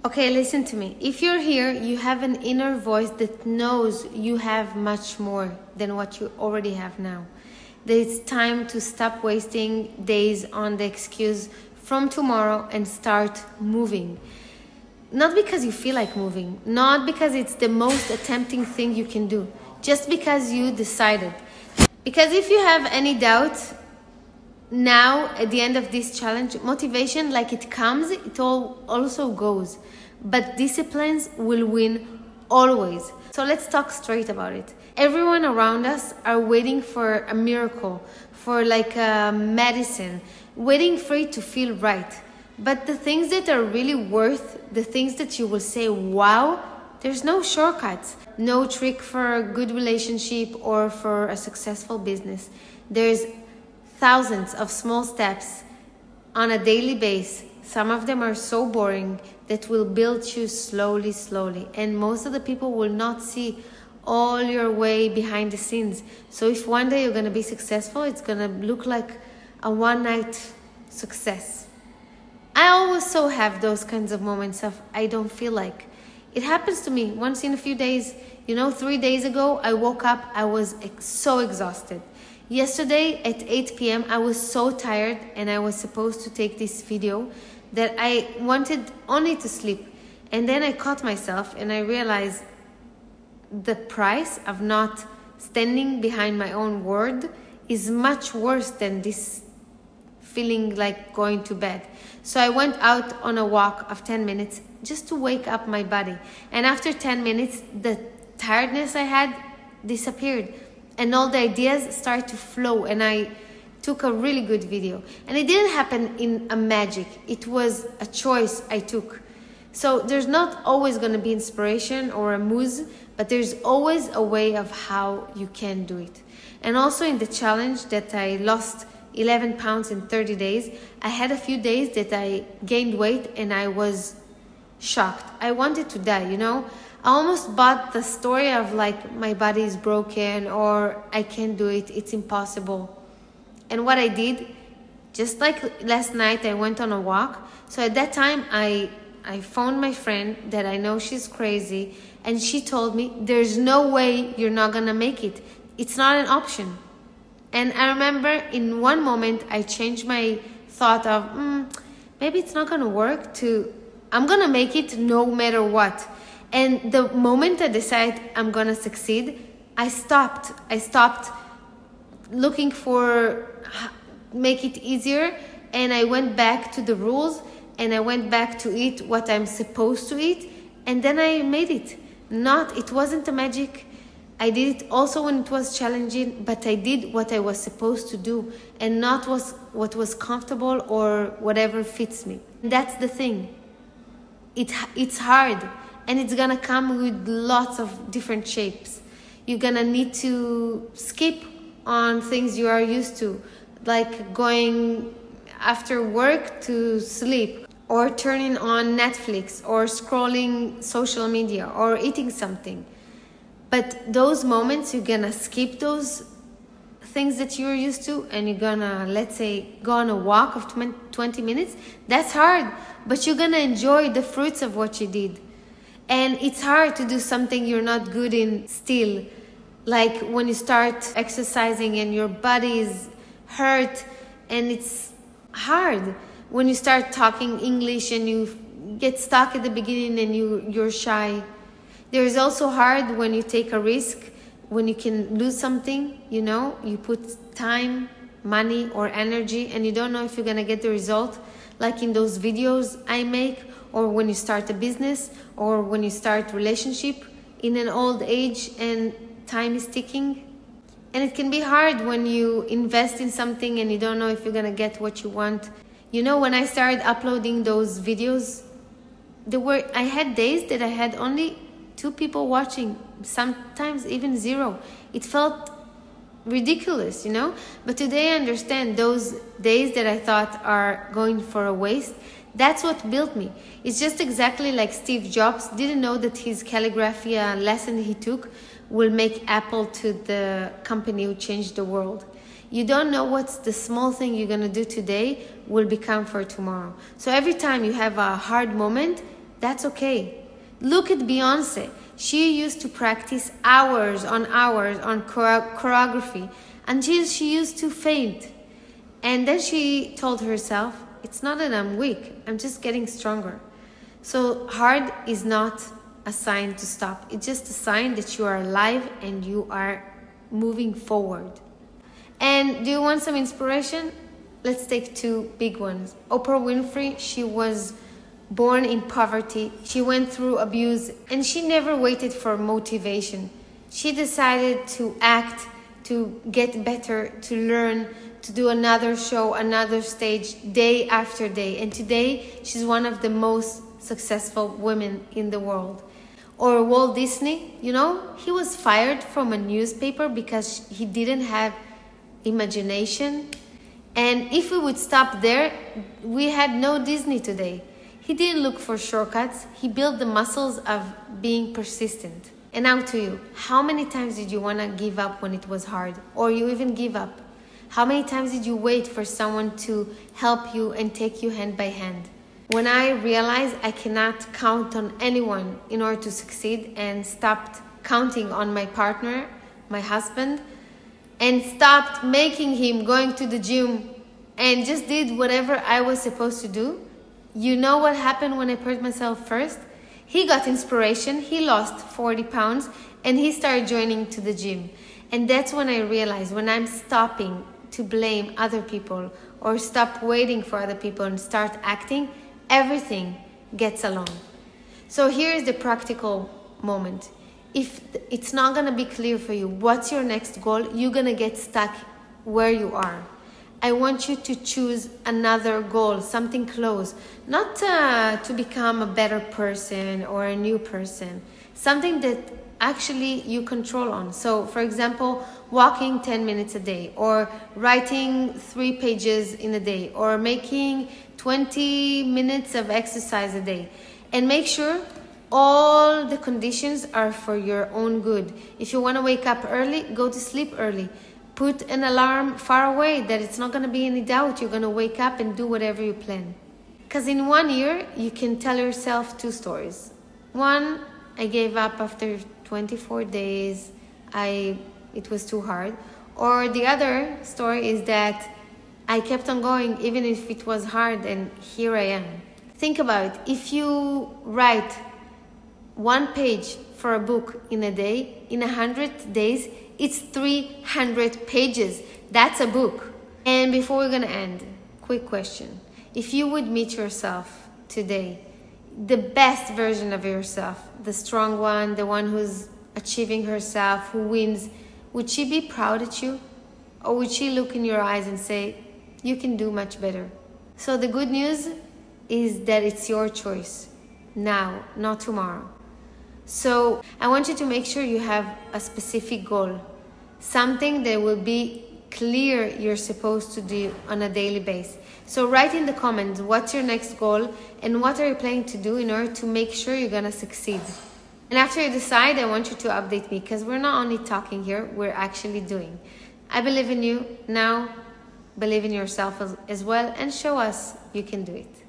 Okay, listen to me. If you're here, you have an inner voice that knows you have much more than what you already have now. That it's time to stop wasting days on the excuse from tomorrow and start moving. Not because you feel like moving, not because it's the most tempting thing you can do, just because you decided. Because if you have any doubt, now at the end of this challenge, motivation, like it comes, it also goes. But disciplines will win always. So let's talk straight about it. Everyone around us are waiting for a miracle, for like a medicine, waiting for it to feel right. But the things that are really worth, the things that you will say, wow, there's no shortcuts, no trick for a good relationship or for a successful business. There's thousands of small steps on a daily basis. Some of them are so boring that will build you slowly, slowly. And most of the people will not see all your way behind the scenes. So if one day you're going to be successful, it's going to look like a one-night success. I also have those kinds of moments of I don't feel like. It happens to me once in a few days. 3 days ago, I woke up, I was so exhausted. Yesterday at 8 p.m., I was so tired and I was supposed to take this video that I wanted only to sleep. And then I caught myself and I realized the price of not standing behind my own word is much worse than this feeling like going to bed. So I went out on a walk of 10 minutes just to wake up my body. And after 10 minutes, the tiredness I had disappeared. And all the ideas started to flow. And I took a really good video. And it didn't happen in a magic. It was a choice I took. So there's not always going to be inspiration or a muse, but there's always a way of how you can do it. And also in the challenge that I lost 11 pounds in 30 days, I had a few days that I gained weight and I was shocked. I wanted to die, I almost bought the story of like my body is broken or I can't do it, it's impossible. And what I did, just like last night, I went on a walk. So at that time, I phoned my friend that I know she's crazy and she told me, there's no way you're not gonna make it. It's not an option. And I remember in one moment, I changed my thought of, maybe it's not gonna work to, I'm gonna make it no matter what. And the moment I decided I'm gonna succeed, I stopped looking for make it easier, and I went back to the rules and I went back to eat what I'm supposed to eat, and then I made it. It wasn't a magic. I did it also when it was challenging, but I did what I was supposed to do and not what was comfortable or whatever fits me. That's the thing. It's hard and it's gonna come with lots of different shapes. You're gonna need to skip on things you are used to, like going after work to sleep, or turning on Netflix, or scrolling social media, or eating something. But those moments, you're gonna skip those things that you're used to, and you're gonna, let's say, go on a walk of 20 minutes. That's hard, but you're gonna enjoy the fruits of what you did. And it's hard to do something you're not good in still. Like when you start exercising and your body is hurt, and it's hard when you start talking English and you get stuck at the beginning and you're shy. There is also hard when you take a risk, when you can lose something, you put time, money or energy and you don't know if you're gonna get the result, like in those videos I make, or when you start a business, or when you start relationship in an old age and time is ticking. And it can be hard when you invest in something and you don't know if you're gonna get what you want. When I started uploading those videos, I had days that I had only 2 people watching, sometimes even 0. It felt ridiculous, But today I understand those days that I thought are going for a waste, that's what built me. It's just exactly like Steve Jobs didn't know that his calligraphy lesson he took will make Apple to the company who changed the world. You don't know what's the small thing you're going to do today will become for tomorrow. So every time you have a hard moment, That's okay. Look at Beyonce. She used to practice hours on choreography until she used to faint. And then she told herself, it's not that I'm weak, I'm just getting stronger. So hard is not a sign to stop. It's just a sign that you are alive and you are moving forward. And do you want some inspiration? Let's take two big ones. Oprah Wisfrey, she was born in poverty. She went through abuse and she never waited for motivation. She decided to act, to get better, to learn, to do another show, another stage, day after day. And today, she's one of the most successful women in the world. Or Walt Disney, you know, he was fired from a newspaper because he didn't have imagination. And if we would stop there, we had no Disney today. He didn't look for shortcuts. He built the muscles of being persistent. And now to you, how many times did you want to give up when it was hard? Or you even give up? How many times did you wait for someone to help you and take you hand by hand? When I realized I cannot count on anyone in order to succeed and stopped counting on my partner, my husband, and stopped making him going to the gym and just did whatever I was supposed to do, you know what happened when I put myself first? He got inspiration, he lost 40 pounds, and he started joining to the gym. And that's when I realized when I'm stopping to blame other people or stop waiting for other people and start acting, everything gets along. So here's the practical moment. If it's not going to be clear for you what's your next goal, you're going to get stuck where you are. I want you to choose another goal, something close, not to become a better person or a new person, something that actually you control on. So for example, walking 10 minutes a day, or writing 3 pages in a day, or making 20 minutes of exercise a day. And make sure all the conditions are for your own good. If you want to wake up early, go to sleep early. Put an alarm far away that it's not going to be any doubt you're going to wake up and do whatever you plan. Because in 1 year, you can tell yourself 2 stories. One, I gave up after 24 days. It was too hard. Or the other story is that I kept on going even if it was hard, and here I am. Think about it. If you write 1 page for a book in a day, in 100 days, it's 300 pages. That's a book. And before we're going to end, quick question. If you would meet yourself today, the best version of yourself, the strong one, the one who's achieving herself, who wins, would she be proud at you? Or would she look in your eyes and say, you can do much better? So the good news is that it's your choice now, not tomorrow. So I want you to make sure you have a specific goal, something that will be clear you're supposed to do on a daily basis. So write in the comments, what's your next goal and what are you planning to do in order to make sure you're going to succeed? And after you decide, I want you to update me, because we're not only talking here, we're actually doing. I believe in you. Now, believe in yourself as well and show us you can do it.